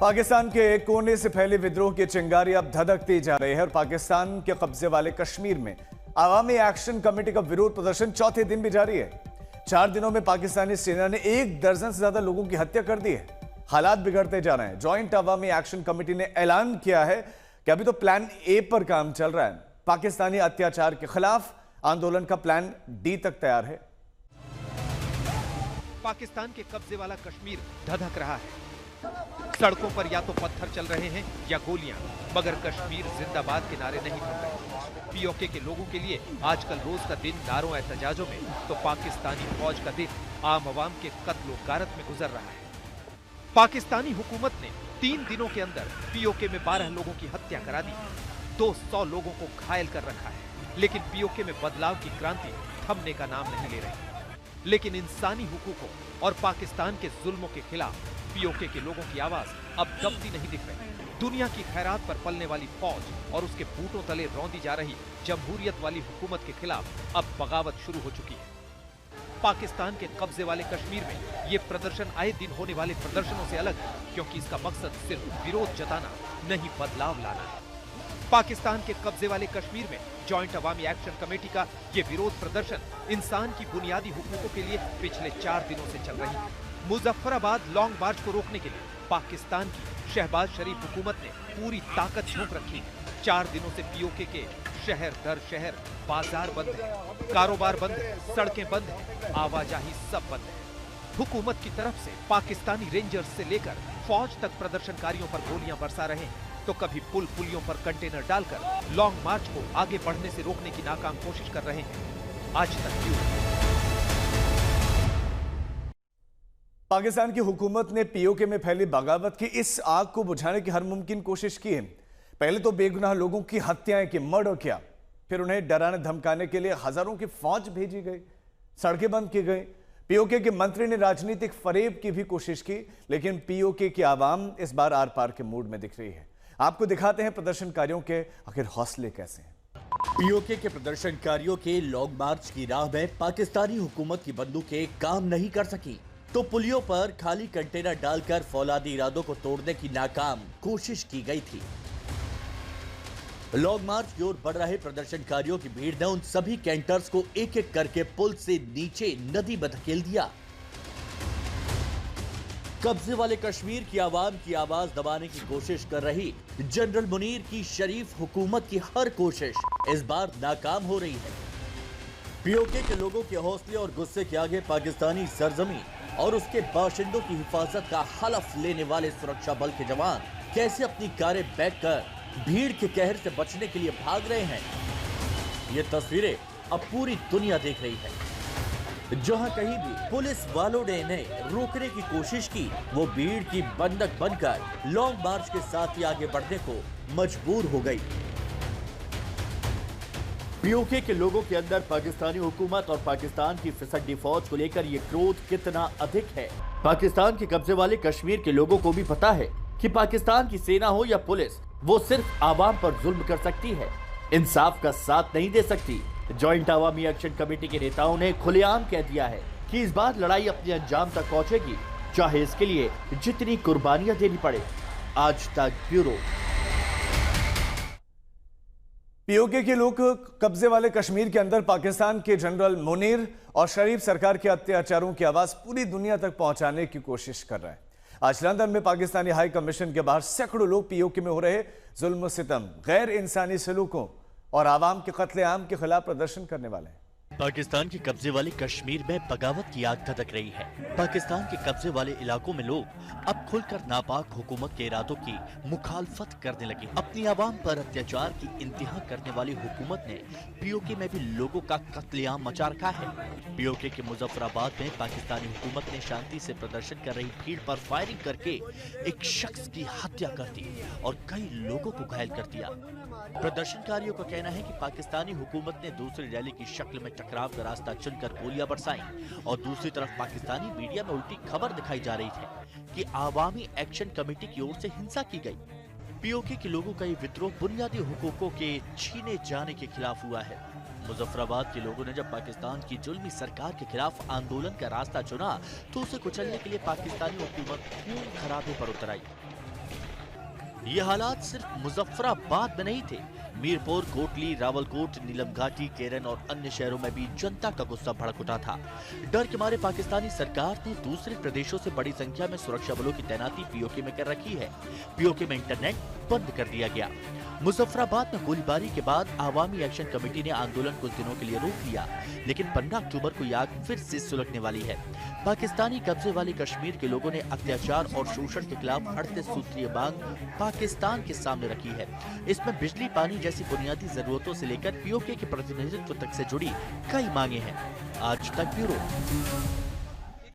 पाकिस्तान के एक कोने से फैले विद्रोह की चिंगारी अब धधकती जा रही है और पाकिस्तान के कब्जे वाले कश्मीर में अवामी एक्शन कमेटी का विरोध प्रदर्शन चौथे दिन भी जारी है। 4 दिनों में पाकिस्तानी सेना ने 1 दर्जन से ज्यादा लोगों की हत्या कर दी है। हालात बिगड़ते जा रहे हैं। ज्वाइंट अवामी एक्शन कमेटी ने ऐलान किया है कि अभी तो प्लान ए पर काम चल रहा है। पाकिस्तानी अत्याचार के खिलाफ आंदोलन का प्लान डी तक तैयार है। पाकिस्तान के कब्जे वाला कश्मीर धधक रहा है। सड़कों पर या तो पत्थर चल रहे हैं या गोलियां, मगर कश्मीर जिंदाबाद के नारे नहीं थम रहे। पीओके के लोगों के लिए आजकल रोज का दिन नारों एहतजाजों में, तो पाकिस्तानी फौज का दिन आम आवाम के कत्लो गारत में गुजर रहा है। पाकिस्तानी हुकूमत ने 3 दिनों के अंदर पीओके में 12 लोगों की हत्या करा दी, 200 लोगों को घायल कर रखा है। लेकिन पीओके में बदलाव की क्रांति थमने का नाम नहीं ले रही। लेकिन इंसानी हुकूकों और पाकिस्तान के जुल्मों के खिलाफ पीओके के लोगों की आवाज अब दबती नहीं दिख रही। दुनिया की खैरात पर पलने वाली फौज और उसके बूटों तले रौंदी जा रही जमहूरियत वाली हुकूमत के खिलाफ अब बगावत शुरू हो चुकी है। पाकिस्तान के कब्जे वाले कश्मीर में ये प्रदर्शन आए दिन होने वाले प्रदर्शनों से अलग है, क्योंकि इसका मकसद सिर्फ विरोध जताना नहीं, बदलाव लाना है। पाकिस्तान के कब्जे वाले कश्मीर में ज्वाइंट अवामी एक्शन कमेटी का ये विरोध प्रदर्शन इंसान की बुनियादी हुकूकों के लिए पिछले 4 दिनों से चल रही है। मुजफ्फराबाद लॉन्ग मार्च को रोकने के लिए पाकिस्तान की शहबाज शरीफ हुकूमत ने पूरी ताकत झोंक रखी है। 4 दिनों से पीओके के शहर दर शहर बाजार बंद है, कारोबार बंद है, सड़कें बंद है, आवाजाही सब बंद है। हुकूमत की तरफ से पाकिस्तानी रेंजर्स से लेकर फौज तक प्रदर्शनकारियों पर गोलियां बरसा रहे हैं, तो कभी पुल पुलियों पर कंटेनर डालकर लॉन्ग मार्च को आगे बढ़ने से रोकने की नाकाम कोशिश कर रहे हैं। आज तक क्यों? पाकिस्तान की हुकूमत ने पीओके में फैली बगावत की इस आग को बुझाने की हर मुमकिन कोशिश की है। पहले तो बेगुनाह लोगों की हत्याएं की, मर्डर किया, फिर उन्हें डराने धमकाने के लिए हजारों की फौज भेजी गई, सड़कें बंद की गई। पीओके के मंत्री ने राजनीतिक फरेब की भी कोशिश की, लेकिन पीओके की आवाम इस बार आर पार के मूड में दिख रही है। आपको दिखाते हैं प्रदर्शनकारियों के आखिर हौसले कैसे हैं। पीओके के प्रदर्शनकारियों के लॉन्ग मार्च की राह में पाकिस्तानी हुकूमत की बंदूकें काम नहीं कर सकी, तो पुलियों पर खाली कंटेनर डालकर फौलादी इरादों को तोड़ने की नाकाम कोशिश की गई थी। लॉन्ग मार्च की ओर बढ़ रहे प्रदर्शनकारियों की भीड़ ने उन सभी कैंटर्स को एक एक करके पुल से नीचे नदी में धकेल दिया। कब्जे वाले कश्मीर की आवाम की आवाज दबाने की कोशिश कर रही जनरल मुनीर की शरीफ हुकूमत की हर कोशिश इस बार नाकाम हो रही है। पीओके के लोगों के हौसले और गुस्से के आगे पाकिस्तानी सरजमी और उसके बाशिंदों की हिफाजत का हलफ लेने वाले सुरक्षा बल के जवान कैसे अपनी कारें बैठकर भीड़ के कहर से बचने के लिए भाग रहे हैं, ये तस्वीरें अब पूरी दुनिया देख रही है। जहां कहीं भी पुलिस वालों ने इन्हें रोकने की कोशिश की, वो भीड़ की बंधक बनकर लॉन्ग मार्च के साथ ही आगे बढ़ने को मजबूर हो गई। पीओके के लोगों के अंदर पाकिस्तानी हुकूमत और पाकिस्तान की फिसड्डी फौज को लेकर ये क्रोध कितना अधिक है, पाकिस्तान के कब्जे वाले कश्मीर के लोगों को भी पता है कि पाकिस्तान की सेना हो या पुलिस, वो सिर्फ आवाम पर जुल्म कर सकती है, इंसाफ का साथ नहीं दे सकती। ज्वाइंट अवामी एक्शन कमेटी के नेताओं ने खुलेआम कह दिया है कि इस बार लड़ाई अपने अंजाम तक पहुंचेगी, चाहे इसके लिए जितनी कुर्बानियां देनी पड़े। आज तक ब्यूरो। पीओके के लोग कब्जे वाले कश्मीर के अंदर पाकिस्तान के जनरल मुनीर और शरीफ सरकार के अत्याचारों की आवाज पूरी दुनिया तक पहुंचाने की कोशिश कर रहे हैं। आज लंदन में पाकिस्तानी हाई कमीशन के बाहर सैकड़ों लोग पीओके में हो रहे जुल्म सितम, गैर इंसानी सलूकों और आवाम के कत्लेआम के खिलाफ प्रदर्शन करने वाले हैं। पाकिस्तान के कब्जे वाले कश्मीर में बगावत की आग धधक रही है। पाकिस्तान के कब्जे वाले इलाकों में लोग अब खुलकर नापाक हुकूमत के इरादों की मुखालफत करने लगे। अपनी आवाम पर अत्याचार की इंतहा करने वाली हुकूमत ने पीओके में भी लोगों का कत्लेआम मचा रखा है। पीओके के मुजफ्फराबाद में पाकिस्तानी हुकूमत ने शांति से प्रदर्शन कर रही भीड़ पर फायरिंग करके एक शख्स की हत्या कर दी और कई लोगों को घायल कर दिया। प्रदर्शनकारियों का कहना है कि पाकिस्तानी हुकूमत ने दूसरी रैली की शक्ल में टकराव का रास्ता चुनकर गोलियां बरसाई, और दूसरी तरफ पाकिस्तानी मीडिया में उल्टी खबर दिखाई जा रही थी कि आवामी एक्शन कमेटी की ओर से हिंसा की गई। पीओके के लोगों का ये विद्रोह बुनियादी हुकूकों के छीने जाने के खिलाफ हुआ है। मुजफ्फराबाद के लोगों ने जब पाकिस्तान की जुल्मी सरकार के खिलाफ आंदोलन का रास्ता चुना, तो उसे कुचलने के लिए पाकिस्तानी हुकूमत खून खराबे पर उतर आई। ये हालात सिर्फ मुजफ्फराबाद में नहीं थे। मीरपुर, कोटली, रावलकोट, नीलम घाटी, केरन और अन्य शहरों में भी जनता का गुस्सा भड़क उठा था। डर के मारे पाकिस्तानी सरकार ने दूसरे प्रदेशों से बड़ी संख्या में सुरक्षा बलों की तैनाती पीओके में कर रखी है। पीओके में इंटरनेट बंद कर दिया गया। मुजफ्फराबाद में गोलीबारी के बाद आवामी एक्शन कमेटी ने आंदोलन कुछ दिनों के लिए रोक लिया, लेकिन 15 अक्टूबर को ये आग फिर से सुलगने वाली है। पाकिस्तानी कब्जे वाले कश्मीर के लोगों ने अत्याचार और शोषण के खिलाफ 38 सूत्रीय मांग पाकिस्तान के सामने रखी है। इसमें बिजली, पानी जैसी बुनियादी जरूरतों से लेकर पीओके के प्रतिनिधित्व तक से जुड़ी कई मांगे हैं। आज तक ब्यूरो।